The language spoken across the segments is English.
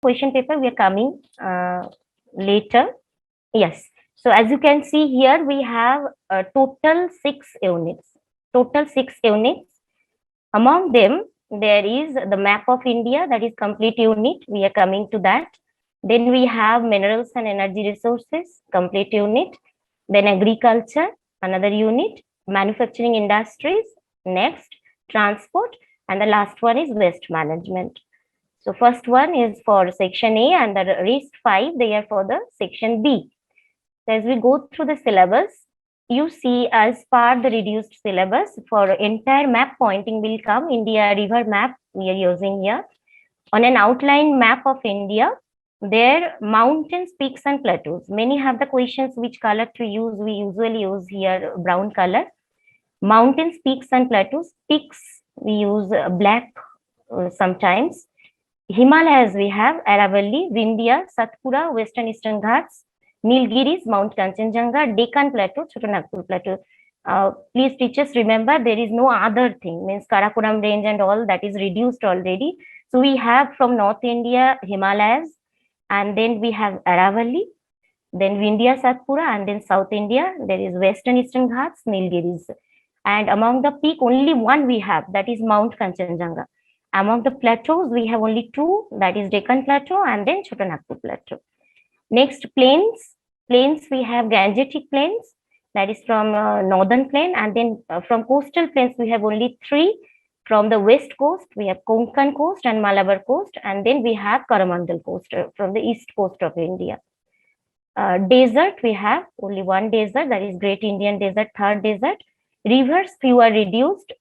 question paper we are coming later. Yes. So as you can see here, we have a total 6 units. Total 6 units. Among them, there is the map of India, that is complete unit. We are coming to that. Then we have minerals and energy resources, complete unit. Then agriculture, another unit. Manufacturing industries, next. Transport, and the last one is waste management. So first one is for section A, and the rest 5 they are for the section B. So as we go through the syllabus, you see as per the reduced syllabus, for entire map pointing will come India river map we are using here. On an outline map of India, there mountains, peaks and plateaus. Many have the questions which color to use. We usually use here brown color. Mountains, peaks and plateaus. Peaks we use black sometimes. Himalayas we have Aravalli, Vindhya, Satpura, Western Eastern Ghats, Nilgiris, Mount Kanchenjunga, Deccan Plateau, Chotanagpur Plateau. Please teachers remember there is no other thing, means Karakoram range and all that is reduced already. So we have from North India Himalayas, and then we have Aravalli, then Vindhya, Satpura, and then South India there is Western Eastern Ghats, Nilgiris. And among the peak only one we have, that is Mount Kanchenjunga. Among the plateaus, we have only 2, that is Deccan Plateau and then Chotanagpur Plateau. Next, plains. Plains, we have Gangetic Plains, that is from northern plain, and then from coastal plains, we have only 3. From the west coast, we have Konkan coast and Malabar coast, and then we have Coromandel coast from the east coast of India. Desert, we have only one desert, that is Great Indian Desert, third desert. Rivers, few are reduced.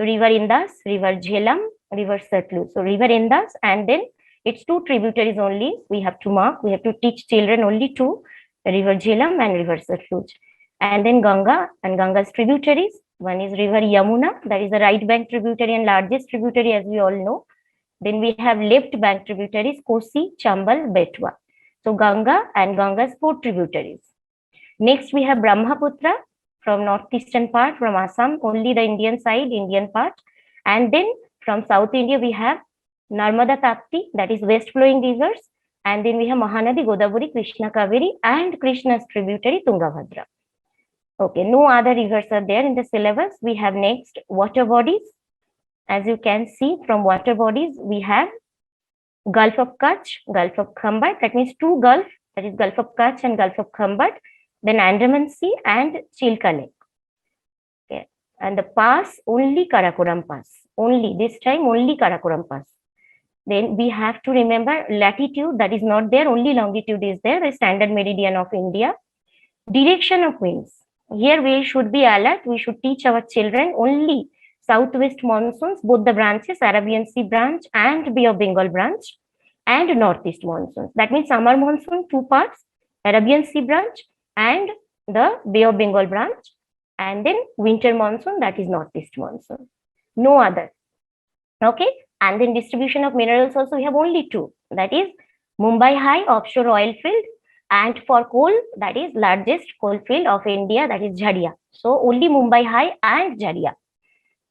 River Indus, River Jhelum, River Satluj. So River Indus, and then its 2 tributaries only we have to mark. We have to teach children only 2, River Jhelum and River Satluj. And then Ganga and Ganga's tributaries. One is River Yamuna, that is the right bank tributary and largest tributary as we all know. Then we have left bank tributaries, Kosi, Chambal, Betwa. So Ganga and Ganga's 4 tributaries. Next we have Brahmaputra from northeastern part, from Assam, only the Indian side, Indian part. And then from South India, we have Narmada Tapti, that is west flowing rivers. And then we have Mahanadi, Godavari, Krishna Kaveri, and Krishna's tributary, Tungabhadra. Okay, no other rivers are there in the syllabus. We have next water bodies. As you can see from water bodies, we have Gulf of Kutch, Gulf of Khambat, that means 2 Gulf, that is Gulf of Kutch and Gulf of Khambat. Then Andaman Sea and Chilka Lake. Okay. And the pass, only Karakoram Pass. Only, this time only Karakoram Pass. Then we have to remember latitude, that is not there, only longitude is there, the standard meridian of India. Direction of winds. Here we should be alert, we should teach our children only southwest monsoons, both the branches, Arabian Sea branch and Bay of Bengal branch, and northeast monsoons. That means summer monsoon, 2 parts, Arabian Sea branch and the Bay of Bengal branch, and then winter monsoon, that is northeast monsoon. No other. Okay. And then distribution of minerals also we have only 2, that is Mumbai High offshore oil field, and for coal, that is largest coal field of India, that is Jharia. So only Mumbai High and Jharia.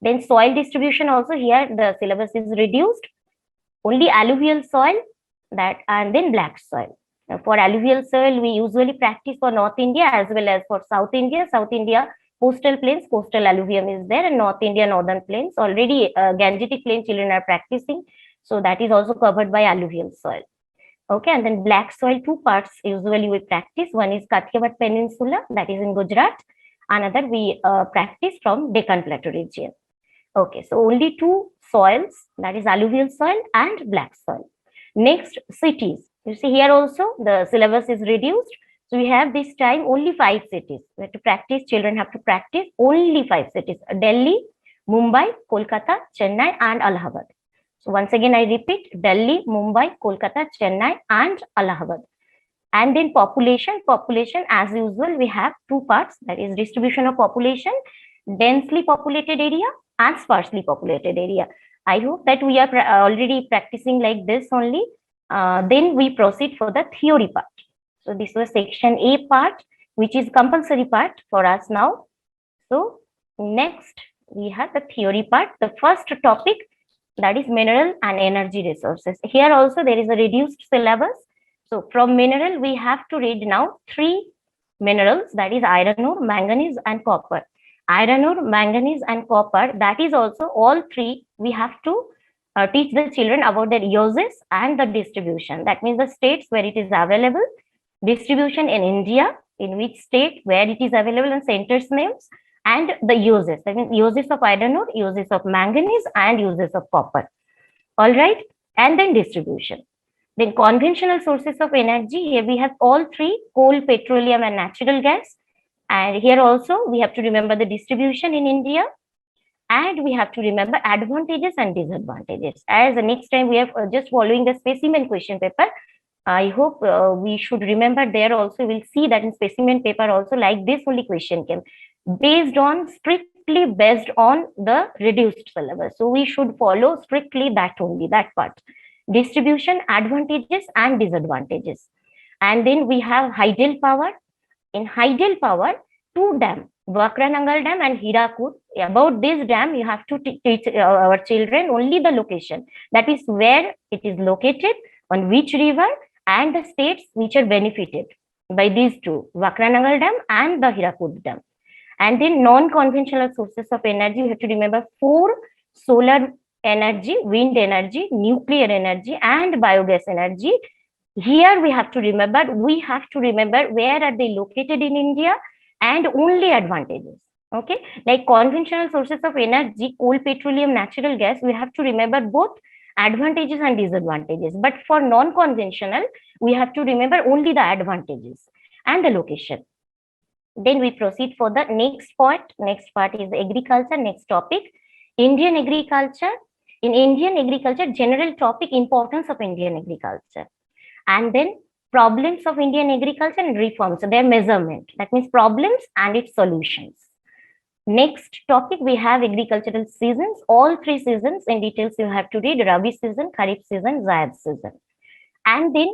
Then soil distribution also here the syllabus is reduced, only alluvial soil, that, and then black soil. For alluvial soil, we usually practice for North India as well as for South India. South India, coastal plains, coastal alluvium is there, and North India, northern plains. Already Gangetic plain children are practicing. So that is also covered by alluvial soil. Okay, and then black soil, 2 parts usually we practice. One is Kathiawar Peninsula, that is in Gujarat. Another we practice from Deccan Plateau region. Okay, so only 2 soils, that is alluvial soil and black soil. Next, cities. You see here also the syllabus is reduced. So we have this time only 5 cities. We have to practice, children have to practice only 5 cities. Delhi, Mumbai, Kolkata, Chennai and Allahabad. So once again I repeat, Delhi, Mumbai, Kolkata, Chennai and Allahabad. And then population as usual we have 2 parts, that is distribution of population, densely populated area and sparsely populated area. I hope that we are already practicing like this only. Then we proceed for the theory part. So this was section A part, which is compulsory part for us now. So next we have the theory part. The first topic that is mineral and energy resources. Here also there is a reduced syllabus. So from mineral, we have to read now 3 minerals, that is iron ore, manganese and copper. Iron ore, manganese and copper, that is also all 3 we have to teach the children about their uses and the distribution. That means the states where it is available, distribution in India, in which state, where it is available, and centers names, and the uses. That means uses of iron ore, uses of manganese, and uses of copper. All right, and then distribution. Then conventional sources of energy. Here we have all 3: coal, petroleum, and natural gas. And here also we have to remember the distribution in India, and we have to remember advantages and disadvantages. As the next time we have just following the specimen question paper, I hope we should remember there also. We'll see that in specimen paper also like this only question came strictly based on the reduced syllabus. So we should follow strictly that only, that part. Distribution, advantages and disadvantages. And then we have hydel power. In hydel power, 2 dams, Vakranangal Dam and Hirakud. About this dam, you have to teach our children only the location. That is where it is located, on which river, and the states which are benefited by these 2, Vakranangal Dam and the Hirakud Dam. And then non-conventional sources of energy, you have to remember 4: solar energy, wind energy, nuclear energy, and biogas energy. Here we have to remember where are they located in India and only advantages. Okay, like conventional sources of energy, coal, petroleum, natural gas, we have to remember both advantages and disadvantages. But for non-conventional, we have to remember only the advantages and the location. Then we proceed for the next part. Next part is agriculture. Next topic, Indian agriculture. In Indian agriculture, general topic, importance of Indian agriculture. And then problems of Indian agriculture and reforms, so their measurement. That means problems and its solutions. Next topic, we have agricultural seasons. All 3 seasons in details you have to read: Rabi season, Kharif season, Zaid season. And then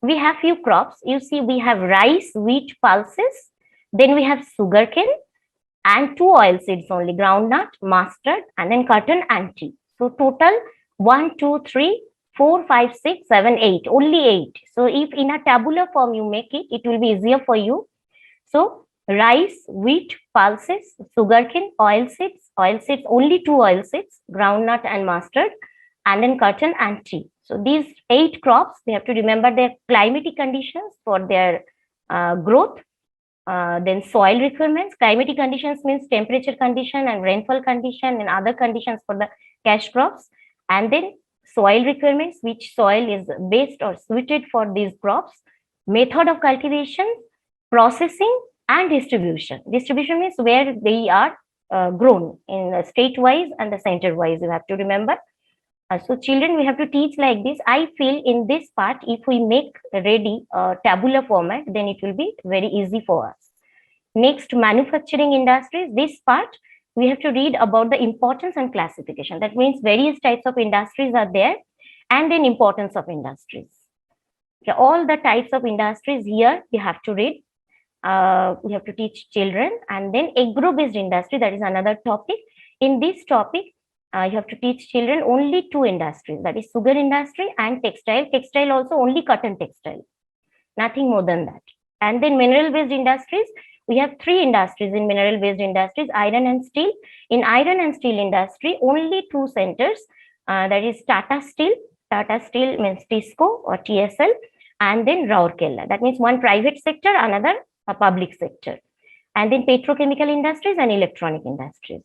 we have few crops. You see, we have rice, wheat, pulses. Then we have sugarcane and 2 oil seeds only: groundnut, mustard, and then cotton and tea. So total 1, 2, 3, 4, 5, 6, 7, 8, only 8. So if in a tabular form you make it, it will be easier for you. So rice, wheat, pulses, sugarcane, oil seeds, only 2 oil seeds, groundnut and mustard, and then cotton and tea. So these 8 crops, we have to remember their climatic conditions for their growth. Then soil requirements. Climatic conditions means temperature condition and rainfall condition and other conditions for the cash crops. And then soil requirements, which soil is best or suited for these crops. Method of cultivation, processing, and distribution. Distribution means where they are grown, in state-wise and the center-wise, you have to remember. So children, we have to teach like this. I feel in this part, if we make ready a tabular format, then it will be very easy for us. Next, manufacturing industries. This part, we have to read about the importance and classification. That means various types of industries are there, and then importance of industries. Okay, all the types of industries here we have to read. We have to teach children. And then agro-based industry, that is another topic. In this topic, you have to teach children only 2 industries, that is sugar industry and textile. Textile also only cotton textile, nothing more than that. And then mineral-based industries, we have 3 industries in mineral-based industries: iron and steel. In iron and steel industry, only 2 centers, that is Tata Steel. Tata Steel means TISCO or TSL, and then Rourkela. That means one private sector, another a public sector. And then petrochemical industries and electronic industries.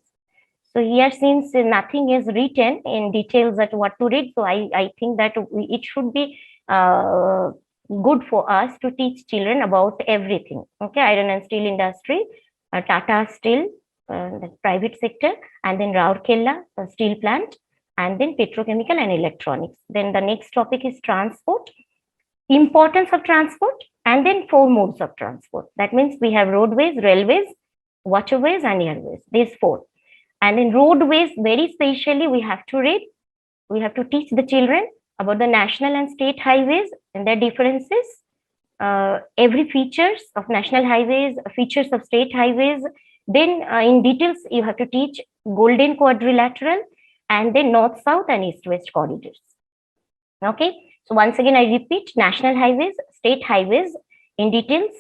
So here, since nothing is written in details at what to read, so I think that it should be good for us to teach children about everything. Okay, iron and steel industry, Tata Steel, the private sector, and then Rourkela, the steel plant, and then petrochemical and electronics. Then the next topic is transport, importance of transport, and then 4 modes of transport. That means we have roadways, railways, waterways, and airways. These 4. And in roadways, very specially, we have to read, we have to teach the children about the national and state highways and their differences, every features of national highways, features of state highways. Then in details, you have to teach golden quadrilateral, and then north south and east west corridors. Okay, so once again I repeat, national highways, state highways in details,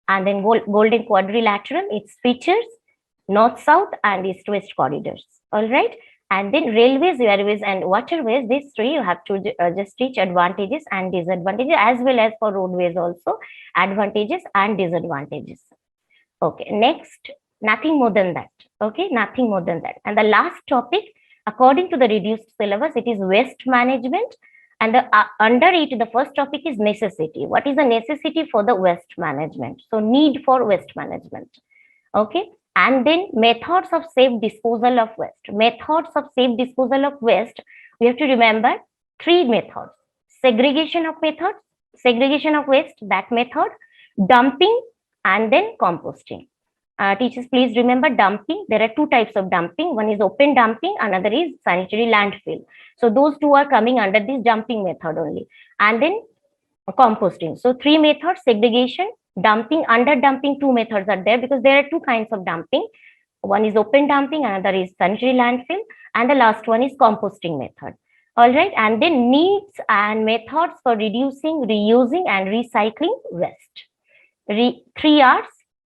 and then golden quadrilateral, its features, north south and east west corridors. All right, and then railways, airways and waterways, these three you have to just teach advantages and disadvantages, as well as for roadways also, advantages and disadvantages. Okay, next, nothing more than that. Okay, nothing more than that. And the last topic, according to the reduced syllabus, it is waste management. And under it, the first topic is necessity. What is the necessity for the waste management? So need for waste management. Okay, and then methods of safe disposal of waste. Methods of safe disposal of waste, we have to remember three methods. Segregation of waste, that method, dumping, and then composting. Teachers, please remember dumping. There are two types of dumping. One is open dumping, another is sanitary landfill. So those two are coming under this dumping method only. And then composting. So three methods: segregation, dumping. Under dumping, two methods are there because there are two kinds of dumping. One is open dumping, another is sanitary landfill, and the last one is composting method. All right, and then needs and methods for reducing, reusing, and recycling waste. 3 R's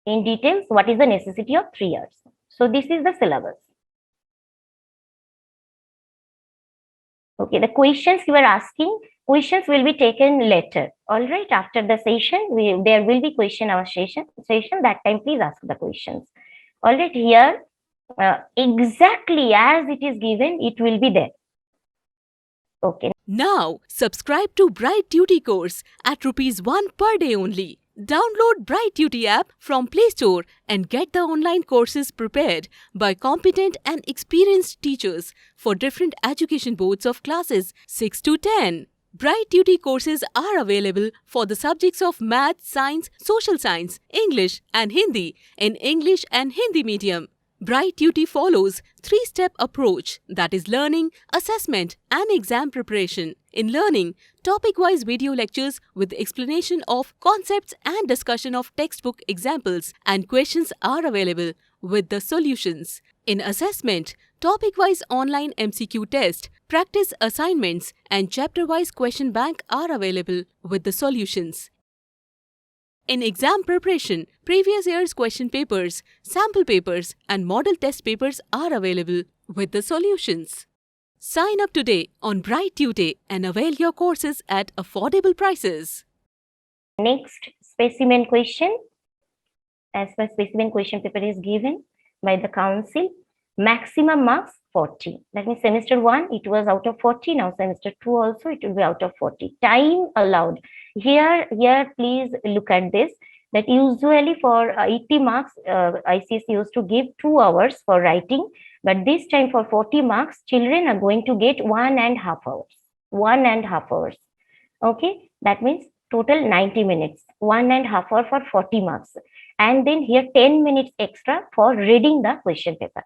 in details. What is the necessity of 3 R's? So this is the syllabus. Okay, the questions you are asking, questions will be taken later. All right, after the session, there will be question hour session. That time, please ask the questions. All right, here, exactly as it is given, it will be there. Okay. Now, subscribe to Bright Duty course at ₹1 per day only. Download Bright Duty app from Play Store and get the online courses prepared by competent and experienced teachers for different education boards of classes 6 to 10. Bright Duty courses are available for the subjects of Math, Science, Social Science, English and Hindi in English and Hindi medium. Bright Duty follows 3-step approach, that is learning, assessment and exam preparation. In learning, topic-wise video lectures with explanation of concepts and discussion of textbook examples and questions are available with the solutions. In assessment, topic-wise online MCQ test, practice assignments and chapter-wise question bank are available with the solutions. In exam preparation, previous year's question papers, sample papers and model test papers are available with the solutions. Sign up today on Bright Duty and avail your courses at affordable prices. Next, specimen question. As per specimen question paper is given by the council, maximum marks 40. That means semester 1, it was out of 40. Now semester 2 also, it will be out of 40. Time allowed. Here, please look at this. That usually for 80 marks, ICSE used to give 2 hours for writing. But this time for 40 marks, children are going to get 1.5 hours. 1.5 hours. Okay, that means total 90 minutes. 1.5 hour for 40 marks. And then here 10 minutes extra for reading the question paper.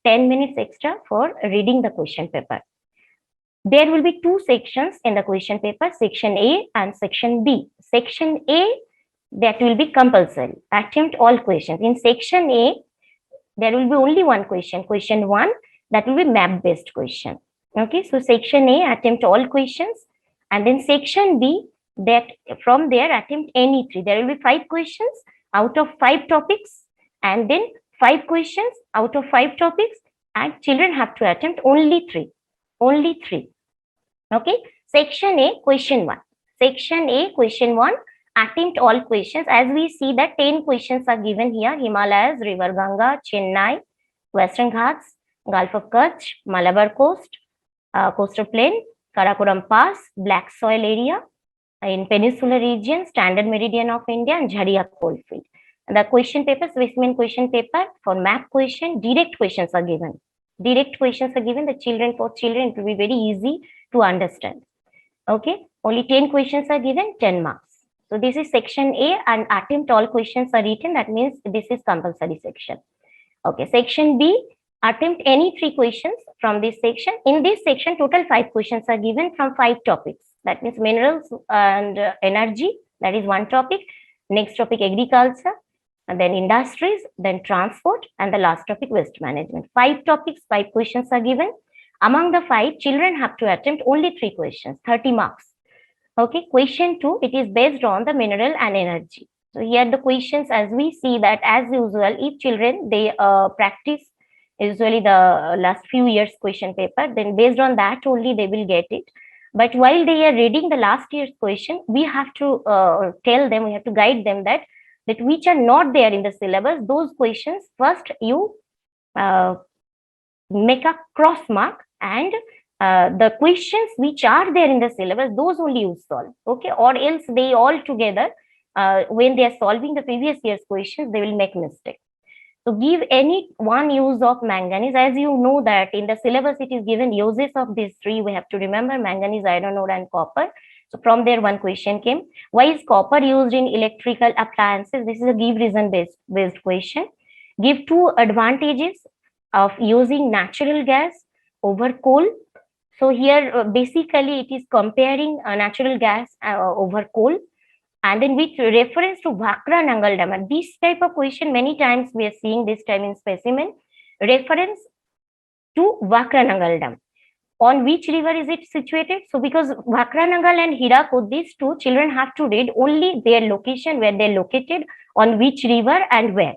10 minutes extra for reading the question paper. There will be 2 sections in the question paper, section A and section B. Section A, that will be compulsory. Attempt all questions. In section A, there will be only one question, question 1, that will be map-based question. Okay, so section A, attempt all questions. And then section B, that from there, attempt any 3. There will be 5 questions out of 5 topics. And then 5 questions out of 5 topics. And children have to attempt only 3. Only 3. Okay, section A, question 1. Section A, question 1, attempt all questions. As we see that 10 questions are given here: Himalayas, River Ganga, Chennai, Western Ghats, Gulf of Kutch, Malabar Coast, Coastal Plain, Karakoram Pass, Black Soil Area, in Peninsular region, Standard Meridian of India, and Jharia Coalfield. The question paper, specimen question paper, for map question, direct questions are given. Direct questions are given. For children, it will be very easy to understand. Okay, only 10 questions are given, 10 marks. So this is section A, and attempt all questions are written. That means this is compulsory section. Okay, section B, attempt any 3 questions from this section. In this section, total 5 questions are given from 5 topics. That means minerals and energy, that is one topic. Next topic, agriculture, and then industries, then transport, and the last topic, waste management. 5 topics, 5 questions are given. Among the 5, children have to attempt only 3 questions, 30 marks. Okay, question 2, it is based on the mineral and energy. So here the questions, as we see that as usual, if children, they practice usually the last few years question paper, then based on that only they will get it. But while they are reading the last year's question, we have to tell them, we have to guide them that which are not there in the syllabus, those questions first you uh, make a cross mark, and the questions which are there in the syllabus, those only you solve. Okay, or else they all together, when they are solving the previous year's questions, they will make mistake. So give any one use of manganese. As you know that in the syllabus it is given uses of these 3. We have to remember manganese, iron ore, and copper. So from there one question came. Why is copper used in electrical appliances? This is a give reason based question. Give 2 advantages of using natural gas over coal. So here basically it is comparing natural gas over coal. And then with reference to Bhakra Nangal Dam, and this type of question many times we are seeing this time in specimen, reference to Bhakra Nangal Dam. On which river is it situated? So because Bhakra Nangal and Hirakud, these 2 children have to read only their location, where they're located, on which river and where.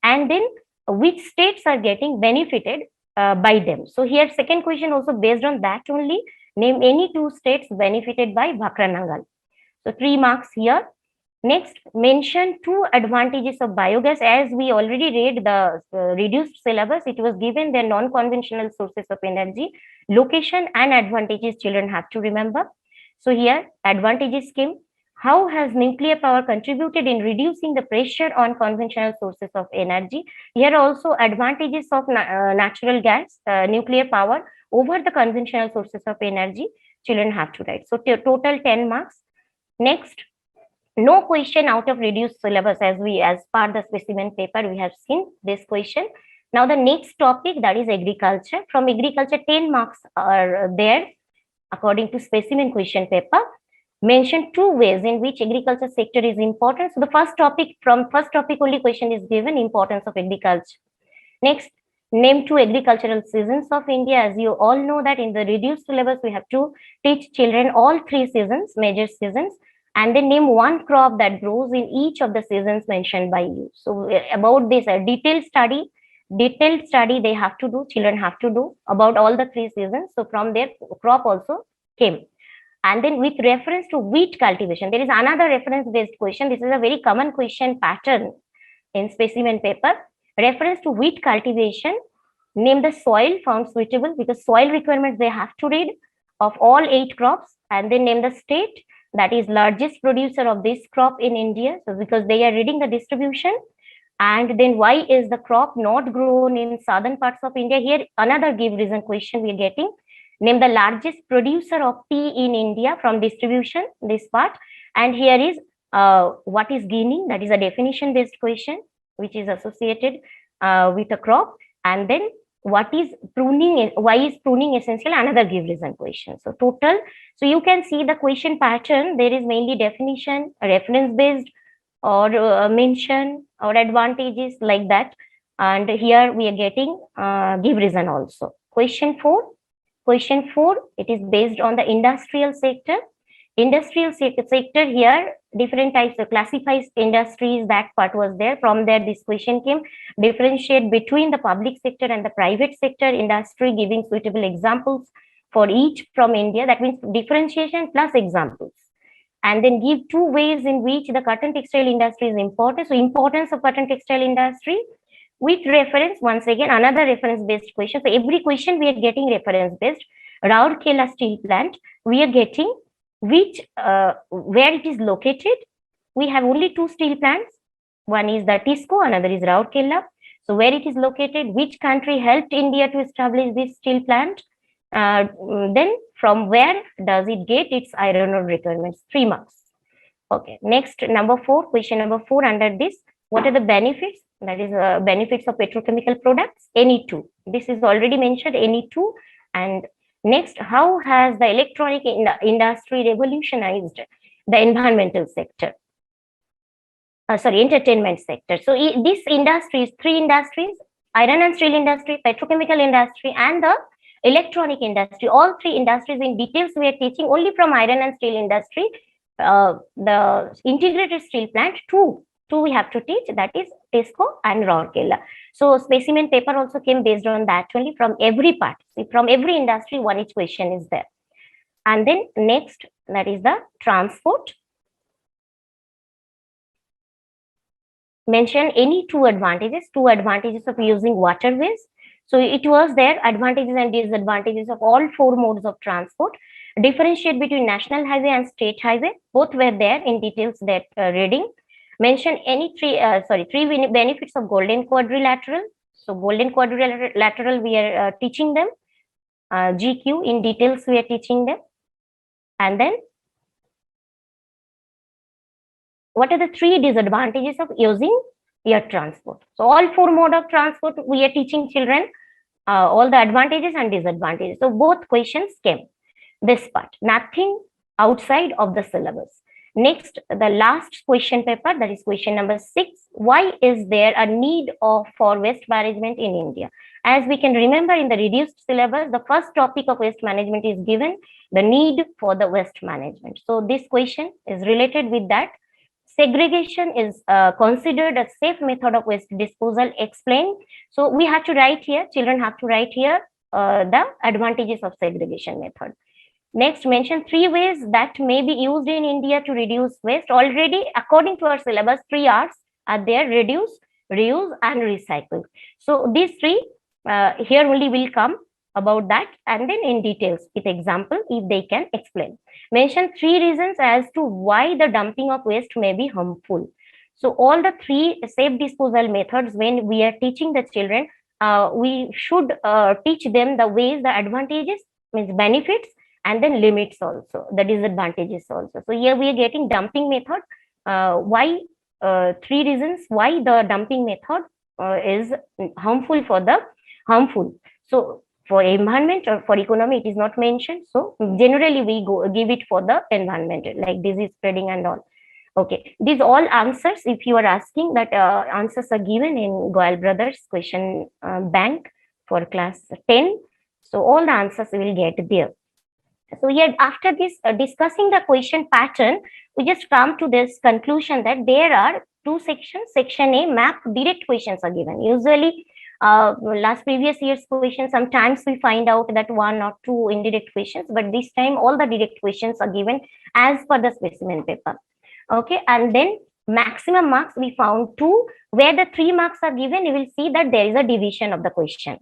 And then which states are getting benefited by them. So here second question also based on that only, name any 2 states benefited by Bhakra Nangal. So 3 marks here. Next, mention 2 advantages of biogas. As we already read the reduced syllabus, it was given their non-conventional sources of energy, location and advantages children have to remember. So here advantages came. How has nuclear power contributed in reducing the pressure on conventional sources of energy? Here also advantages of natural gas, nuclear power over the conventional sources of energy, children have to write. So total 10 marks. Next, no question out of reduced syllabus, as per the specimen paper we have seen this question. Now the next topic, that is agriculture. From agriculture 10 marks are there according to specimen question paper. Mention 2 ways in which agriculture sector is important. So the first topic only question is given, importance of agriculture. Next, name 2 agricultural seasons of India. As you all know that in the reduced syllabus we have to teach children all 3 seasons, major seasons, and then name 1 crop that grows in each of the seasons mentioned by you. So about this, a detailed study they have to do, children have to do about all the 3 seasons. So from there crop also came. And then with reference to wheat cultivation, there is another reference based question. This is a very common question pattern in specimen paper. Reference to wheat cultivation, name the soil found suitable, because soil requirements they have to read of all 8 crops, and then name the state that is largest producer of this crop in India. So because they are reading the distribution, and then why is the crop not grown in southern parts of India? Here another give reason question we are getting. Name the largest producer of tea in India from distribution, this part. And here is what is gaining, that is a definition based question which is associated with a crop. And then what is pruning, why is pruning essential, another give reason question. So total, so you can see the question pattern, there is mainly definition, reference based, or mention, or advantages, like that. And here we are getting give reason also. Question 4, it is based on the industrial sector. Industrial sector, here different types of classified industries, that part was there. From there this question came, differentiate between the public sector and the private sector industry, giving suitable examples for each from India. That means differentiation plus examples. And then give 2 ways in which the cotton textile industry is important. So importance of cotton textile industry with reference, once again another reference based question. So every question we are getting reference based. Rourkela steel plant, we are getting which where it is located. We have only 2 steel plants, one is the TISCO, another is Rourkela. So where it is located, which country helped India to establish this steel plant, then from where does it get its iron ore requirements, 3 marks. Okay, next, number 4, question number 4 under this, what are the benefits, that is benefits of petrochemical products, any 2. This is already mentioned, any 2. And next, how has the electronic industry revolutionized the environmental sector? Entertainment sector. So this industries, 3 industries, iron and steel industry, petrochemical industry, and the electronic industry, all three industries in details we are teaching. Only from iron and steel industry, the integrated steel plant, two we have to teach, that is TISCO and Rourkela. So specimen paper also came based on that only, from every part. See, from every industry, one each question is there. And then next, that is the transport. Mention any two advantages of using waterways. So it was there, advantages and disadvantages of all four modes of transport. Differentiate between national highway and state highway, both were there in details that reading. Mention any three benefits of golden quadrilateral. So golden quadrilateral we are teaching them. GQ in details we are teaching them. And then what are the three disadvantages of using air transport? So all four mode of transport we are teaching children, all the advantages and disadvantages. So both questions came this part, nothing outside of the syllabus. Next, the last question paper, that is question number 6. Why is there a need for waste management in India? As we can remember, in the reduced syllabus, the first topic of waste management is given, the need for the waste management. So this question is related with that. Segregation is considered a safe method of waste disposal, explained. So we have to write here, children have to write here the advantages of segregation method. Next, mention 3 ways that may be used in India to reduce waste. Already, according to our syllabus, 3 R's are there: reduce, reuse, and recycle. So these 3 here only will come about that, and then in details with example if they can explain. Mention 3 reasons as to why the dumping of waste may be harmful. So all the 3 safe disposal methods, when we are teaching the children, we should teach them the ways, the advantages, means benefits, and then limits also, the disadvantages also. So here we are getting dumping method. Why 3 reasons why the dumping method is harmful for the harmful. So for environment or for economy, it is not mentioned. So generally we give it for the environment, like disease spreading and all. Okay, these all answers, if you are asking, that answers are given in Goyal Brothers question bank for class 10. So all the answers we will get there. So here, after this discussing the question pattern, we just come to this conclusion that there are 2 sections. Section A, map direct questions are given. Usually, last previous year's questions, sometimes we find out that 1 or 2 indirect questions, but this time all the direct questions are given as per the specimen paper. Okay, and then maximum marks we found 2, where the 3 marks are given. You will see that there is a division of the question.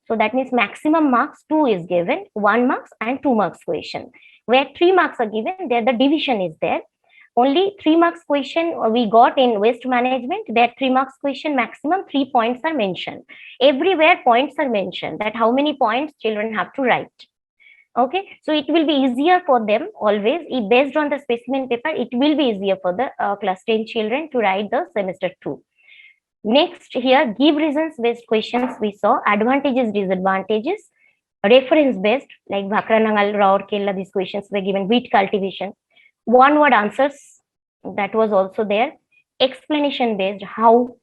So that means maximum marks 2 is given, 1 marks and 2 marks question. Where 3 marks are given, there the division is there. Only 3 marks question we got in waste management, there 3 marks question, maximum 3 points are mentioned. Everywhere points are mentioned, that how many points children have to write. Okay, so it will be easier for them always, based on the specimen paper, it will be easier for the class 10 children to write the semester 2. Next, here, give reasons based questions we saw, advantages, disadvantages, reference based, like Bhakranangal, Rourkela, these questions were given, wheat cultivation. 1 word answers, that was also there. Explanation based, how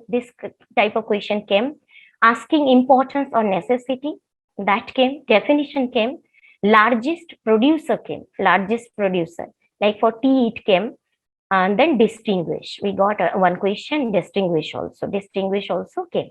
this type of question came. Asking importance or necessity, that came. Definition came. Largest producer came, largest producer, like for tea it came. And then distinguish, we got 1 question, distinguish also came.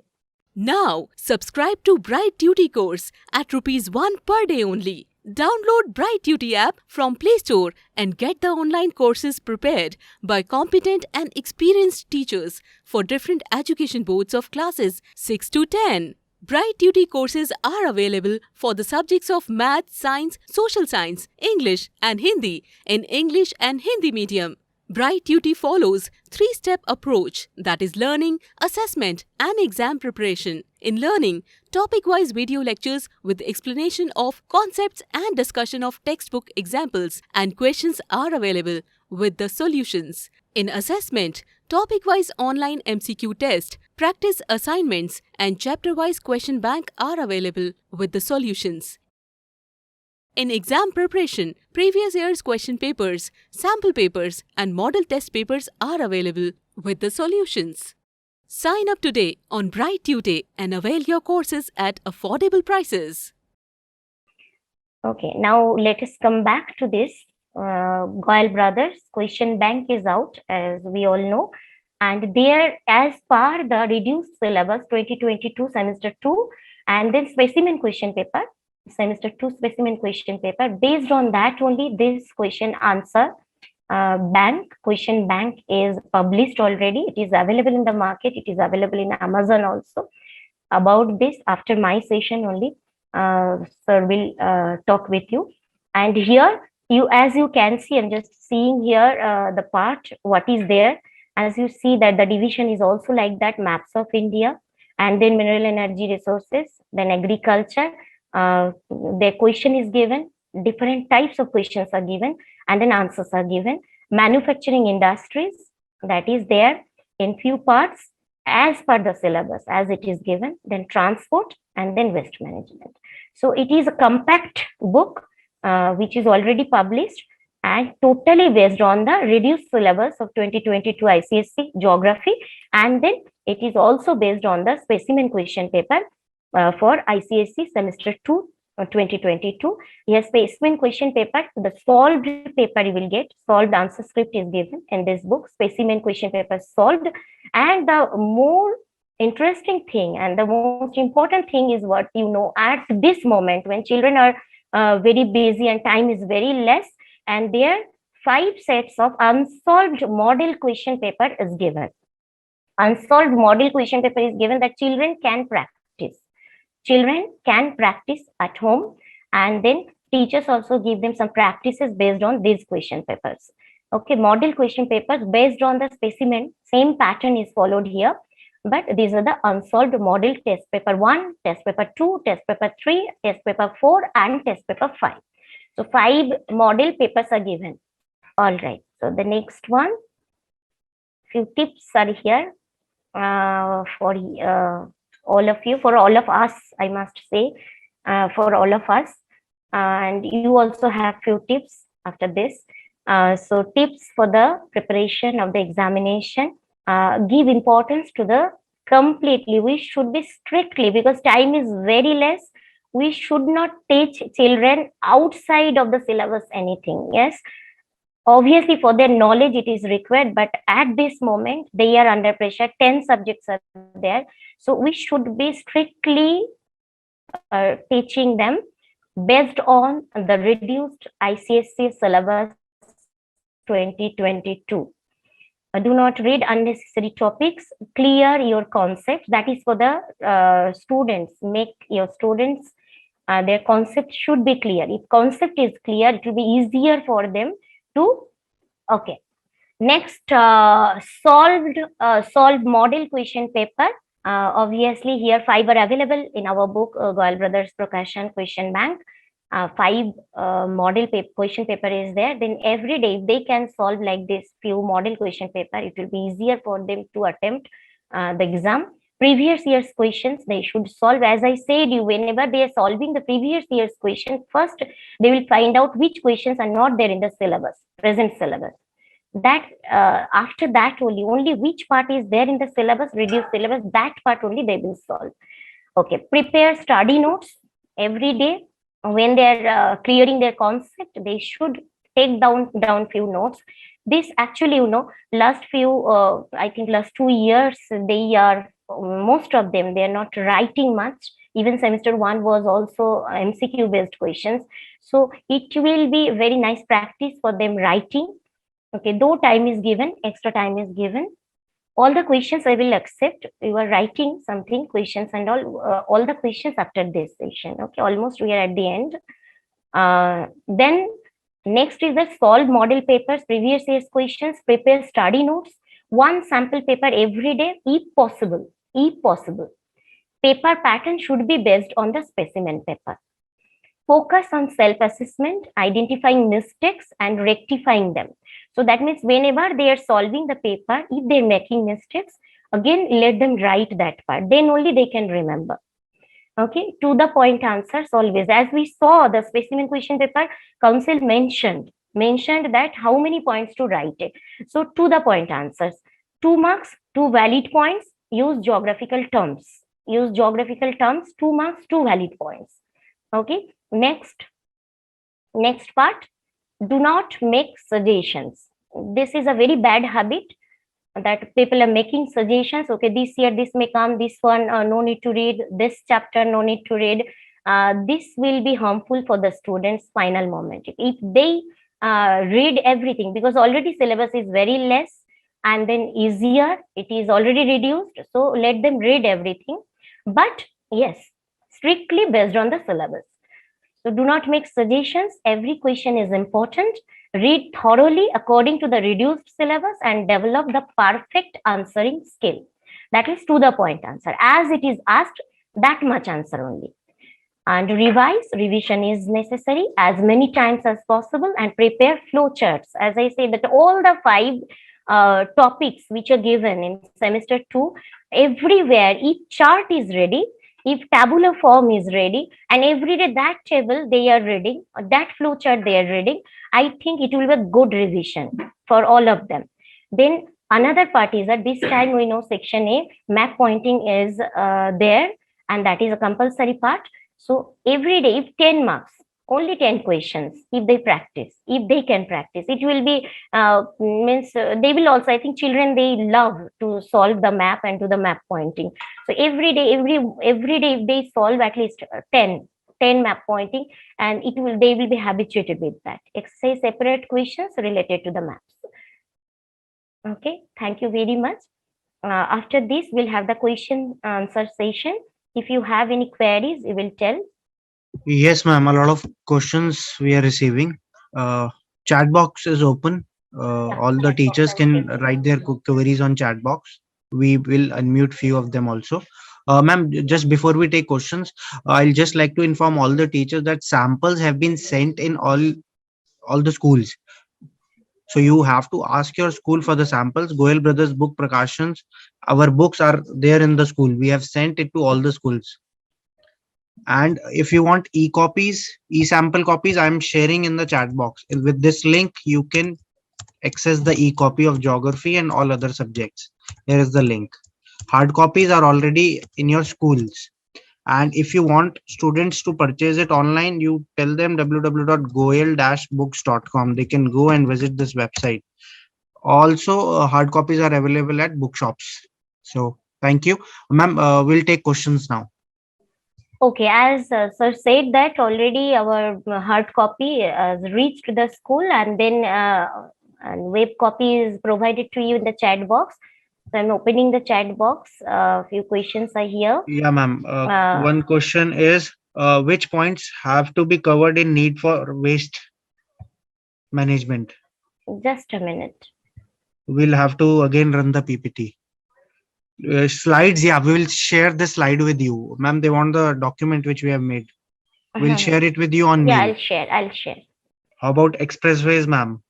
Now, subscribe to Bright Duty course at ₹1 per day only. Download Bright Duty app from Play Store and get the online courses prepared by competent and experienced teachers for different education boards of classes 6 to 10. Bright Duty courses are available for the subjects of Math, Science, Social Science, English and Hindi in English and Hindi medium. Bright Duty follows 3-step approach, that is learning, assessment and exam preparation. In learning, topic-wise video lectures with explanation of concepts and discussion of textbook examples and questions are available with the solutions. In assessment, topic-wise online MCQ test, practice assignments and chapter-wise question bank are available with the solutions. In exam preparation, previous year's question papers, sample papers and model test papers are available with the solutions. Sign up today on Bright Tutor and avail your courses at affordable prices. Okay, now let us come back to this. Goyal Brothers question bank is out, as we all know, and there, as per the reduced syllabus 2022 semester 2, and then specimen question paper, semester 2 specimen question paper, based on that only this question answer bank, question bank is published already. It is available in the market. It is available in Amazon also. About this, after my session only, sir will talk with you. And here, you, as you can see, I'm just seeing here the part, what is there. As you see that the division is also like that, maps of India, and then mineral energy resources, then agriculture. The question is given, different types of questions are given, and then answers are given. Manufacturing industries, that is there in few parts as per the syllabus as it is given, then transport, and then waste management. So it is a compact book which is already published and totally based on the reduced syllabus of 2022 ICSE geography, and then it is also based on the specimen question paper for ICSE semester 2 2022. Yes, specimen question paper, the solved paper you will get, solved answer script is given in this book, specimen question paper solved. And the more interesting thing and the most important thing is what you know at this moment when children are very busy and time is very less, and there 5 sets of unsolved model question paper is given. Unsolved model question paper is given that children can practice. Children can practice at home, and then teachers also give them some practices based on these question papers. Okay, model question papers based on the specimen, same pattern is followed here, but these are the unsolved model test paper 1, test paper 2, test paper 3, test paper 4, and test paper 5. So 5 model papers are given. All right, so the next one, few tips are here for all of you, for all of us, I must say, for all of us. And you also have few tips after this. So tips for the preparation of the examination. Give importance to the completely. We should be strictly, because time is very less. We should not teach children outside of the syllabus anything. Yes. Obviously, for their knowledge, it is required, but at this moment, they are under pressure. 10 subjects are there. So we should be strictly teaching them based on the reduced ICSE syllabus 2022. Do not read unnecessary topics. Clear your concept. That is for the students. Make your students, their concept should be clear. If concept is clear, it will be easier for them to, okay. Next, solved model question paper. Obviously, here 5 are available in our book, Goyal Brothers Prakashan Question Bank. 5 model question paper is there. Then every day, if they can solve like this few model question paper, it will be easier for them to attempt the exam. Previous year's questions they should solve. As I said, you whenever they are solving the previous year's question, first they will find out which questions are not there in the syllabus, present syllabus. That after that only which part is there in the syllabus, reduced syllabus, that part only they will solve. Okay, prepare study notes every day. When they're clearing their concept, they should take down few notes. This actually, last few, I think last 2 years, they are, most of them, they are not writing much. Even semester 1 was also MCQ based questions. So it will be very nice practice for them writing. Okay, though time is given, extra time is given. All the questions I will accept. You are writing something, questions and all the questions after this session. Okay, almost we are at the end. Then next is the solved model papers, previous year's questions, prepare study notes, 1 sample paper every day, if possible. If possible. Paper pattern should be based on the specimen paper. Focus on self-assessment, identifying mistakes and rectifying them. So that means whenever they are solving the paper, if they're making mistakes, again, let them write that part. Then only they can remember. Okay, to the point answers always. As we saw the specimen question paper, council mentioned that how many points to write it. So to the point answers. 2 marks, 2 valid points, use geographical terms. Use geographical terms, 2 marks, 2 valid points. Okay, next. Next part, do not make suggestions. This is a very bad habit, that people are making suggestions. Okay, this year this may come, this one no need to read, this chapter no need to read. This will be harmful for the students final moment if they read everything, because already syllabus is very less, and then easier, it is already reduced, so let them read everything, but yes, strictly based on the syllabus. So do not make suggestions. Every question is important. Read thoroughly according to the reduced syllabus and develop the perfect answering skill. That is to the point answer. As it is asked, that much answer only. And revise. Revision is necessary as many times as possible, and prepare flowcharts. As I say, that all the 5 topics which are given in semester 2, everywhere each chart is ready, if tabular form is ready, and every day that table they are reading, that flowchart they are reading, I think it will be a good revision for all of them. Then another part is that this time we know section A map pointing is there, and that is a compulsory part. So every day, if 10 marks, only 10 questions, if they practice, if they can practice, it will be, means they will also, I think children, they love to solve the map and do the map pointing. So every day, every day, if they solve at least 10 map pointing, and they will be habituated with that. Exercise separate questions related to the maps. Okay, thank you very much. After this, we'll have the question answer session. If you have any queries, you will tell. Yes, ma'am. A lot of questions we are receiving. Chat box is open. Yeah, All the chat box, teachers I'll can take. write their queries on chat box. We will unmute few of them also. Ma'am, just before we take questions, I'll just like to inform all the teachers that samples have been sent in all the schools. So you have to ask your school for the samples. Goyal Brothers book Prakashans, our books are there in the school. We have sent it to all the schools. And if you want e-copies, e-sample copies, I'm sharing in the chat box. With this link, you can access the e-copy of geography and all other subjects. Here is the link. Hard copies are already in your schools. And if you want students to purchase it online, you tell them www.goyal-books.com. They can go and visit this website. Also, hard copies are available at bookshops. So, thank you. Ma'am, we'll take questions now. Okay, as sir said that already our hard copy has reached the school, and then and web copy is provided to you in the chat box. So I'm opening the chat box. Few questions are here. Yeah, ma'am. Uh, One question is which points have to be covered in need for waste management? just a minute. We'll have to again run the PPT. Slides, yeah, we will share the slide with you. Ma'am, they want the document which we have made. We'll share it with you on Yeah, mail. I'll share. I'll share. How about expressways, ma'am?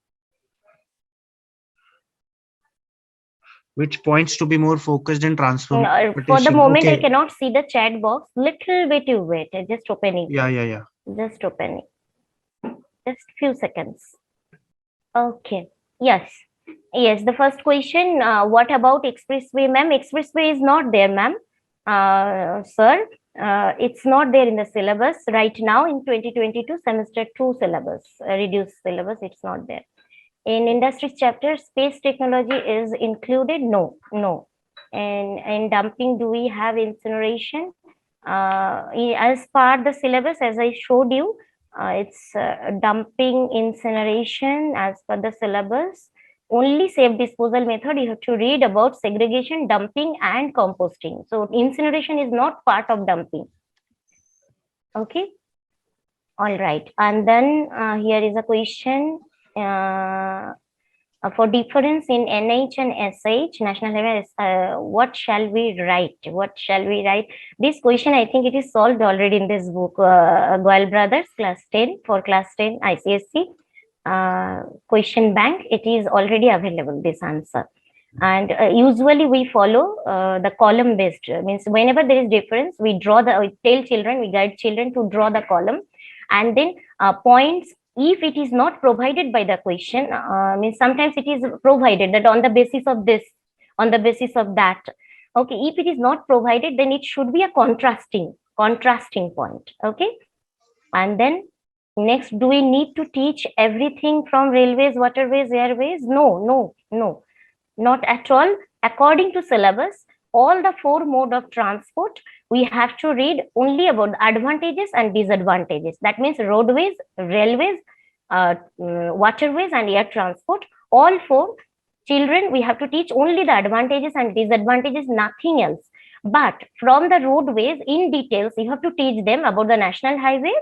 Which points to be more focused in For the transportation? moment, I Okay. cannot see the chat box. Little bit you wait. Just opening. Yeah. Just opening. Just few seconds. Okay. Yes. Yes. The first question. What about expressway, ma'am? Expressway is not there, ma'am. Sir, it's not there in the syllabus right now in 2022 semester 2 syllabus, reduced syllabus. It's not there. In industries chapter, space technology is included. No. And in dumping, do we have incineration? As part the syllabus, as I showed you, it's dumping, incineration as per the syllabus. Only safe disposal method, you have to read about segregation, dumping, and composting. So incineration is not part of dumping. Okay. All right. And then here is a question. For difference in NH and SH, national highway, what shall we write? What shall we write? This question, I think it is solved already in this book, Goyal Brothers, class 10, for class 10 ICSE question bank. It is already available, this answer. And usually we follow the column based, means whenever there is difference, we tell children, we guide children to draw the column, and then points if it is not provided by the question, means sometimes it is provided that on the basis of this, on the basis of that. Okay, if it is not provided, then it should be a contrasting point. Okay, and then Next, do we need to teach everything from railways, waterways, airways? No, not at all. According to syllabus, all the four mode of transport, we have to read only about the advantages and disadvantages. That means roadways, railways, waterways, and air transport. All four children, we have to teach only the advantages and disadvantages, nothing else. But from the roadways, in details, you have to teach them about the national highway,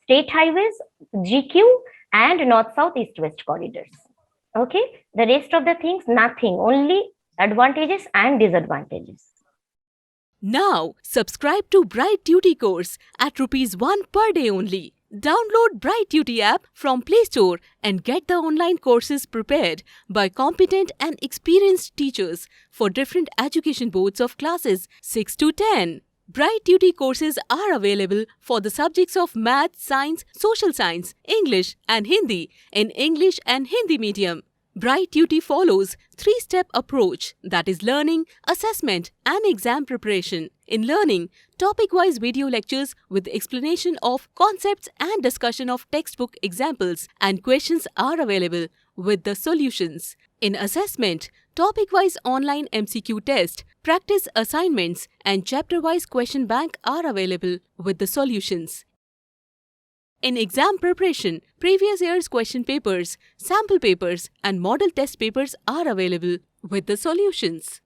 state highways, GQ, and north, south, east, west corridors. Okay, the rest of the things, nothing, only advantages and disadvantages. Now, subscribe to Bright Duty course at Rs 1 per day only. Download Bright Duty app from Play Store and get the online courses prepared by competent and experienced teachers for different education boards of classes 6 to 10. Bright Duty courses are available for the subjects of Math, Science, Social Science, English and Hindi in English and Hindi medium. Bright Duty follows three-step approach, that is learning, assessment and exam preparation. In learning, topic-wise video lectures with explanation of concepts and discussion of textbook examples and questions are available with the solutions. In assessment, topic-wise online MCQ test, practice assignments and chapter-wise question bank are available with the solutions. In exam preparation, previous year's question papers, sample papers and model test papers are available with the solutions.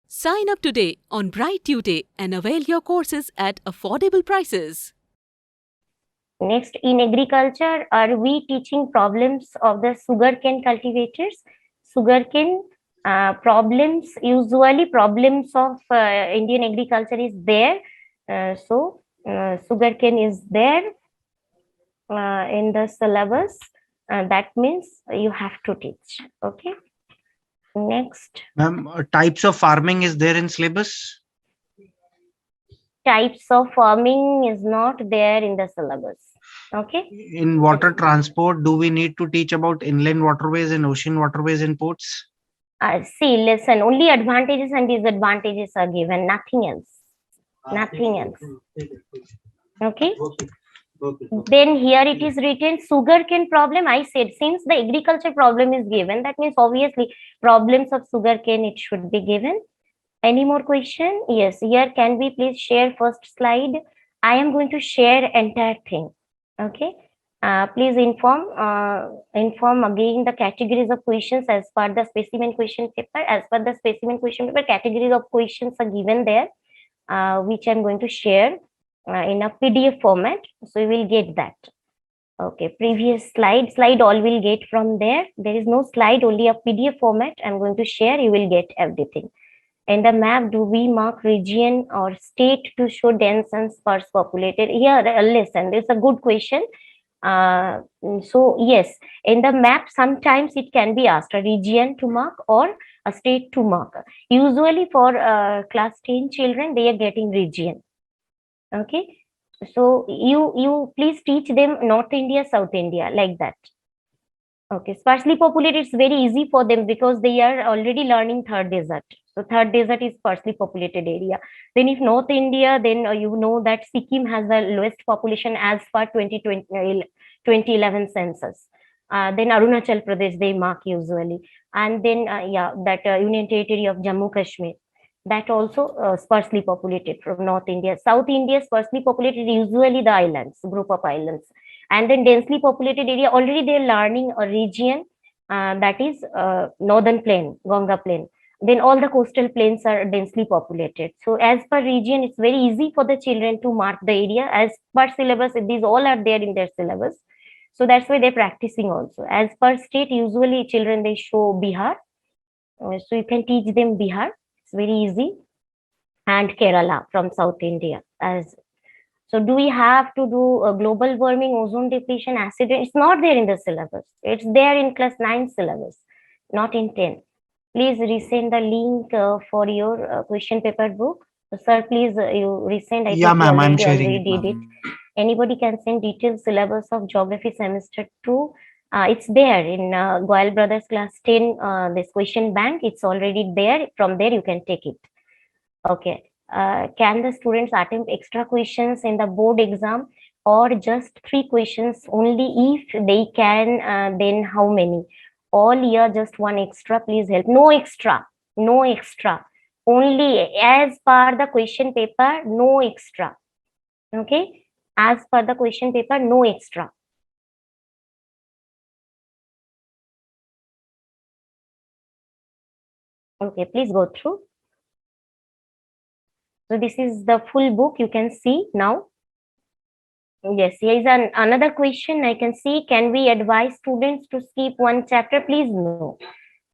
Sign up today on Bright Duty and avail your courses at affordable prices. Next, in agriculture, are we teaching problems of the sugarcane cultivators? Sugarcane problems, usually problems of Indian agriculture is there. Sugarcane is there in the syllabus. That means you have to teach. Okay. Next. Ma'am, types of farming is there in syllabus? Types of farming is not there in the syllabus. Okay. In water transport, do we need to teach about inland waterways and ocean waterways and ports? See, listen, only advantages and disadvantages are given, nothing else. Nothing else. Okay. Then here it is written sugarcane problem. I said since the agriculture problem is given, that means obviously problems of sugarcane it should be given. Any more question? Yes, here can we please share first slide? I am going to share entire thing. Okay. Please inform again the categories of questions as per the specimen question paper. As per the specimen question paper, categories of questions are given there, which I'm going to share in a PDF format. So you will get that. Okay, previous slide all will get from there. There is no slide, only a PDF format. I'm going to share, you will get everything. In the map, do we mark region or state to show dense and sparse populated? Here, listen, this is a good question. So yes, in the map, sometimes it can be asked a region to mark or a state to mark. Usually for class 10 children, they are getting region. Okay, so you please teach them North India, South India, like that. Okay, sparsely populated, it's very easy for them because they are already learning third desert. So third desert is sparsely populated area. Then if North India, then you know that Sikkim has the lowest population as per 2011 census. Then Arunachal Pradesh they mark usually. And then Union Territory of Jammu Kashmir. That also sparsely populated from North India. South India sparsely populated, usually the islands, group of islands. And then densely populated area, already they're learning a region that is Northern Plain, Ganga Plain. Then all the coastal plains are densely populated. So as per region, it's very easy for the children to mark the area. As per syllabus, these all are there in their syllabus. So that's why they're practicing also. As per state, usually children, they show Bihar. So you can teach them Bihar. It's very easy. And Kerala from South India. So do we have to do a global warming, ozone depletion, acid rain? It's not there in the syllabus. It's there in class 9 syllabus, not in 10. Please resend the link for your question paper book. So, sir, please you resend. Yeah, ma'am, I'm sharing it. Did it. Anybody can send detailed syllabus of geography semester 2. It's there in Goyal Brothers class 10, this question bank. It's already there. From there, you can take it. Okay. Can the students attempt extra questions in the board exam? or just 3 questions only? If they can, then how many? All year just 1 extra, please help. No extra, no extra. Only as per the question paper, no extra. Okay, as per the question paper, no extra. Okay, please go through. So this is the full book, you can see now. Yes, here is another question I can see. Can we advise students to skip one chapter? Please no.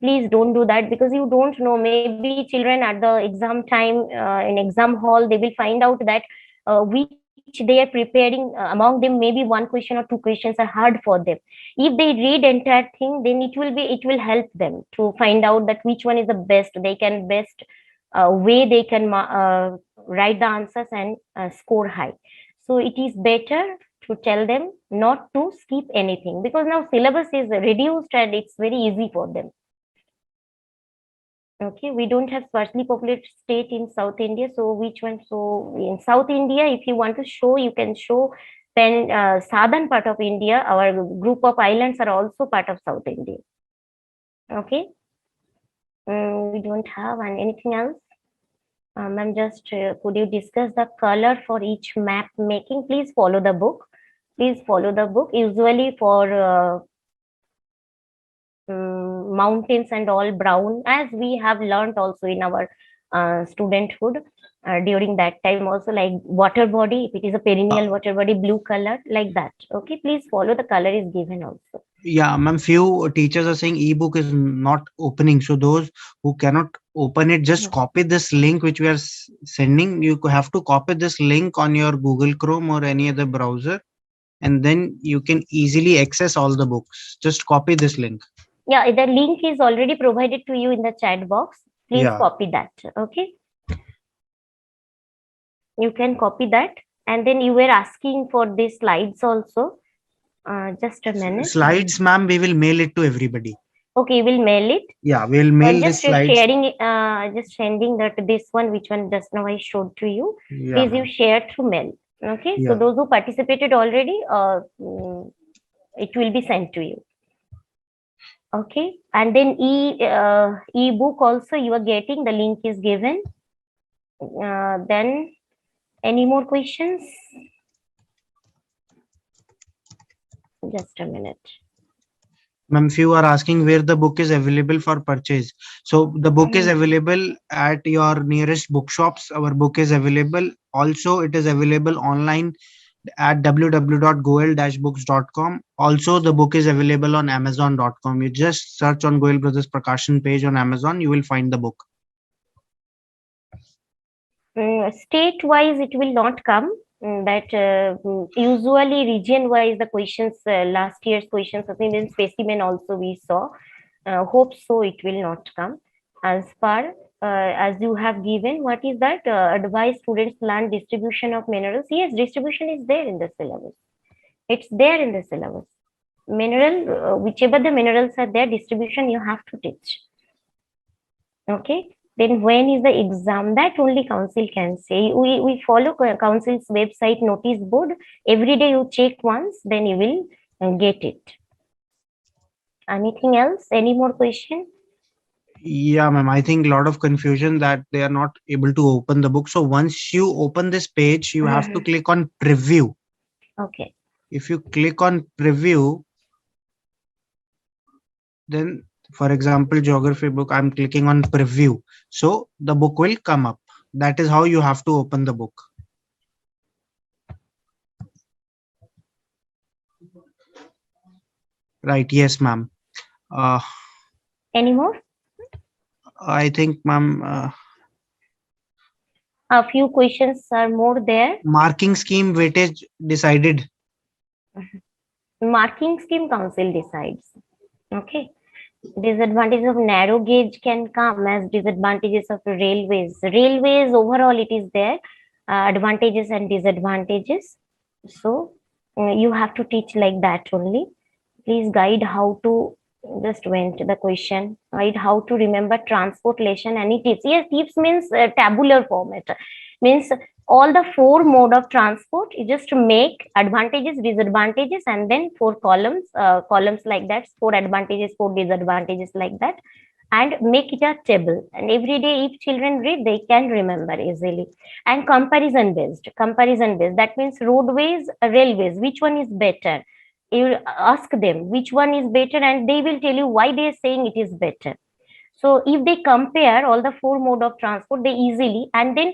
Please don't do that, because you don't know. Maybe children at the exam time, in exam hall, they will find out that which they are preparing. Among them, maybe 1 question or 2 questions are hard for them. If they read entire thing, then it will help them to find out that which one is the best. They can best way they can write the answers and score high. So it is better to tell them not to skip anything, because now syllabus is reduced and it's very easy for them. Okay, we don't have sparsely populated state in South India. So which one? So in South India, if you want to show, you can show southern part of India. Our group of islands are also part of South India. Okay. We don't have anything else. Ma'am, just could you discuss the color for each map making? Please follow the book. Please follow the book. Usually for mountains and all brown, as we have learned also in our studenthood during that time also, like water body, if it is a perennial water body, blue color, like that. Okay, please follow, the color is given also. Yeah, ma'am, few teachers are saying ebook is not opening. So those who cannot open it, just copy this link which we are sending. You have to copy this link on your Google Chrome or any other browser, and then you can easily access all the books. Just copy this link. Yeah, the link is already provided to you in the chat box. Please copy that. Okay, you can copy that. And then you were asking for these slides also. Just a minute. Slides, ma'am, we will mail it to everybody. Okay, you will mail it. Yeah, we'll mail just the slides. sharing, just sending that this one, which one just now I showed to you. Yeah, please you share through mail. Okay, so Yeah. those who participated already, it will be sent to you. Okay, and then ebook also you are getting, the link is given. Then any more questions? Just a minute. Ma'am, few are asking where the book is available for purchase. So the book is available at your nearest bookshops. Our book is available. Also, it is available online at www.goyal-books.com. Also, the book is available on amazon.com. You just search on Goyal Brothers Prakashan page on Amazon, you will find the book. State-wise, it will not come. That usually region-wise, the questions, last year's questions, I think in specimen also we saw. Hope so it will not come. As far as you have given, what is that? Advise students learn distribution of minerals. Yes, distribution is there in the syllabus. It's there in the syllabus. Mineral, whichever the minerals are there, distribution you have to teach. Okay. Then when is the exam? That only council can say. We follow council's website notice board. Every day you check once, then you will get it. Anything else? Any more question? Yeah, ma'am. I think a lot of confusion that they are not able to open the book. So once you open this page, you have to click on preview. Okay. If you click on preview, then for example, geography book, I'm clicking on preview. So the book will come up. That is how you have to open the book. Right. Yes, ma'am. Any more? I think, ma'am. A few questions are more there. Marking scheme weightage decided. Marking scheme council decides. Okay. Disadvantages of narrow gauge can come as disadvantages of railways. Railways overall it is there, advantages and disadvantages. So you have to teach like that only. Please guide how to, just went the question, guide how to remember transportation. Any tips? Yes, tips means tabular format. Means all the 4 mode of transport. You just make advantages, disadvantages, and then 4 columns, columns like that, 4 advantages, 4 disadvantages like that, and make it a table. And every day, if children read, they can remember easily. And comparison based. That means roadways, railways. Which one is better? You ask them which one is better, and they will tell you why they are saying it is better. So if they compare all the 4 mode of transport, they easily, and then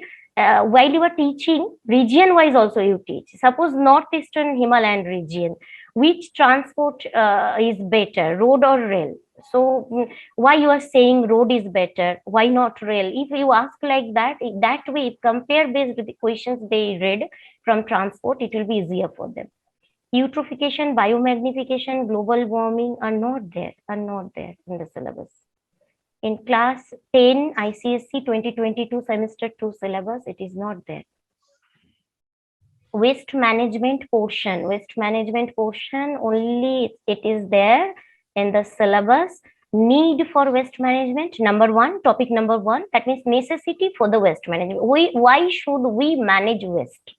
while you are teaching, region wise also you teach. Suppose northeastern Himalayan region, which transport is better, road or rail? So why you are saying road is better? Why not rail? If you ask like that, that way, if compare based with the questions they read from transport, it will be easier for them. Eutrophication, biomagnification, global warming are not there in the syllabus. In class 10 ICSE 2022 semester 2 syllabus, it is not there. Waste management portion only it is there in the syllabus. Need for waste management, number 1, topic number 1, that means necessity for the waste management. Why should we manage waste?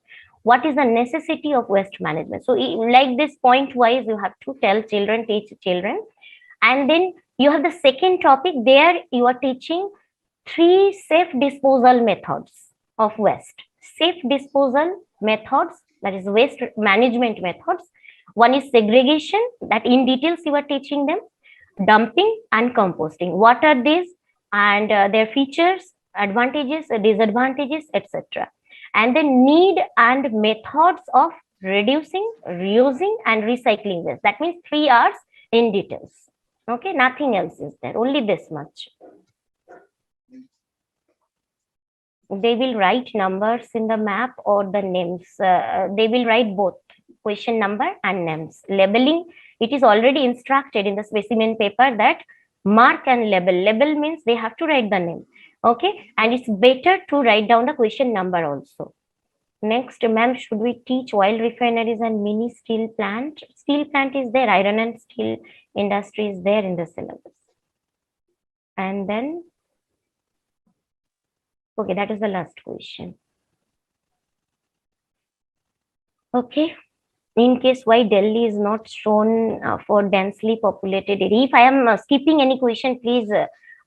What is the necessity of waste management? So like this point wise, you have to tell children, teach children. And then you have the second topic, there you are teaching 3 safe disposal methods of waste. Safe disposal methods, that is waste management methods. One is segregation, that in details you are teaching them. Dumping and composting. What are these and their features, advantages, disadvantages, etc. And then need and methods of reducing, reusing, and recycling waste. That means 3 R's in details. Okay, nothing else is there, only this much. They will write numbers in the map or the names. They will write both question number and names. Labeling, it is already instructed in the specimen paper that mark and label. Label means they have to write the name. Okay, and it's better to write down the question number also. Next, ma'am, should we teach oil refineries and mini steel plant? Steel plant is there, iron and steel industry is there in the syllabus. And then, okay, that is the last question. Okay, in case why Delhi is not shown for densely populated area. If I am skipping any question, please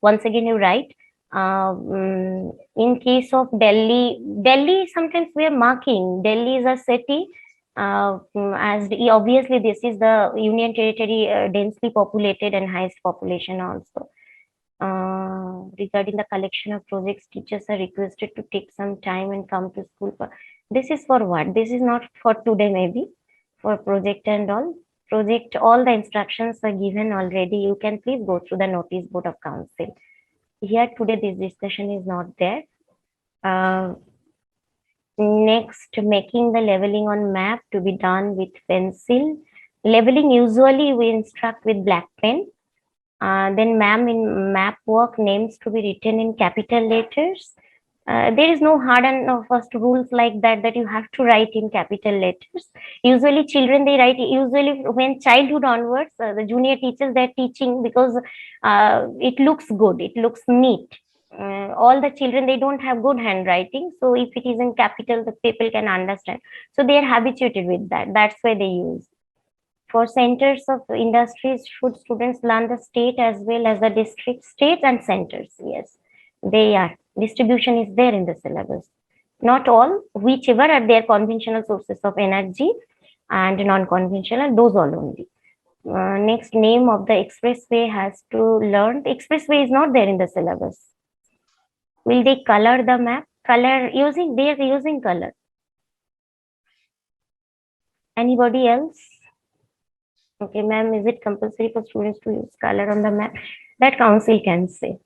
once again you write. In case of Delhi sometimes we are marking Delhi is a city, as obviously this is the union territory, densely populated and highest population also. Regarding the collection of projects, teachers are requested to take some time and come to school. This is for what? This is not for today, maybe for project and all. Project, all the instructions are given already. You can please go through the notice board of council. Here today this discussion is not there. Next, making the leveling on map to be done with pencil. Leveling usually we instruct with black pen. Then ma'am, in map work, names to be written in capital letters. There is no hard and fast rules like that you have to write in capital letters. Usually children, they write, usually when childhood onwards, the junior teachers, they're teaching because it looks good, it looks neat. All the children, they don't have good handwriting, so if it is in capital, the people can understand, so they are habituated with that. That's why they use. For centers of industries, should students learn the state as well as the district? States and centers, yes, they are. Distribution is there in the syllabus. Not all, whichever are their conventional sources of energy and non-conventional, those all only. Next, name of the expressway has to learn. The expressway is not there in the syllabus. Will they color the map? Color using, they are using color. Anybody else? Okay, ma'am, is it compulsory for students to use color on the map? That council can say.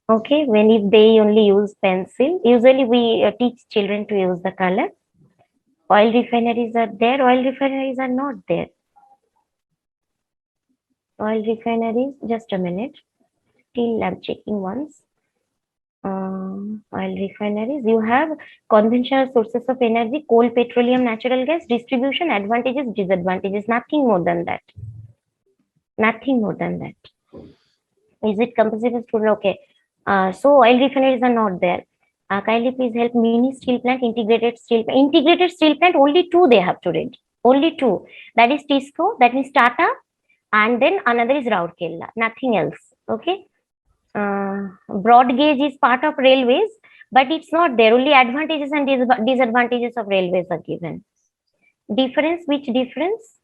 Okay, when if they only use pencil, usually we teach children to use the color. Oil refineries are there, oil refineries are not there. Oil refineries, just a minute. Still I'm checking once. Oil refineries, you have conventional sources of energy, coal, petroleum, natural gas, distribution, advantages, disadvantages, nothing more than that. Nothing more than that. Is it compulsory for student? Okay. So oil refineries are not there. Kindly please help mini steel plant, integrated steel plant. Integrated steel plant, only two they have to read. Only two. That is TISCO, that means Tata, and then another is Rourkela. Nothing else. Okay. Broad gauge is part of railways, but it's not there. Only advantages and disadvantages of railways are given. Difference, which difference?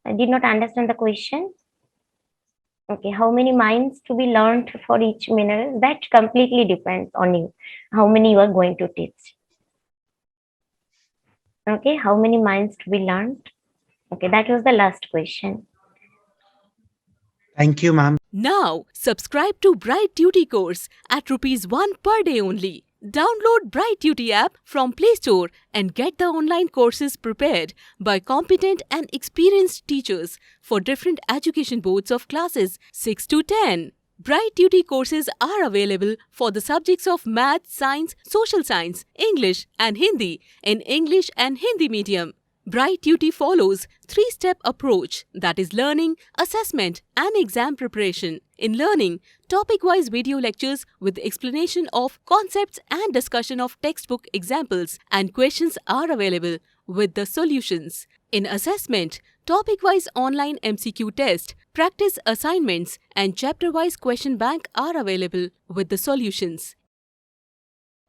I did not understand the question. Okay, how many mines to be learned for each mineral? That completely depends on you. How many you are going to teach? Okay, how many mines to be learned? Okay, that was the last question. Thank you, ma'am. Now, subscribe to Bright Duty course at Rs 1 per day only. Download Bright Duty app from Play Store and get the online courses prepared by competent and experienced teachers for different education boards of classes 6 to 10. Bright Duty courses are available for the subjects of Math, Science, Social Science, English and Hindi in English and Hindi medium. Bright Duty follows three-step approach, that is learning, assessment and exam preparation. In learning, topic-wise video lectures with explanation of concepts and discussion of textbook examples and questions are available with the solutions. In assessment, topic-wise online MCQ test, practice assignments and chapter-wise question bank are available with the solutions.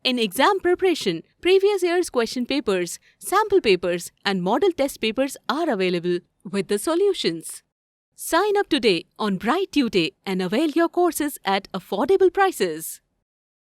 In exam preparation, previous year's question papers, sample papers and model test papers are available with the solutions. Sign up today on Bright Tutor and avail your courses at affordable prices.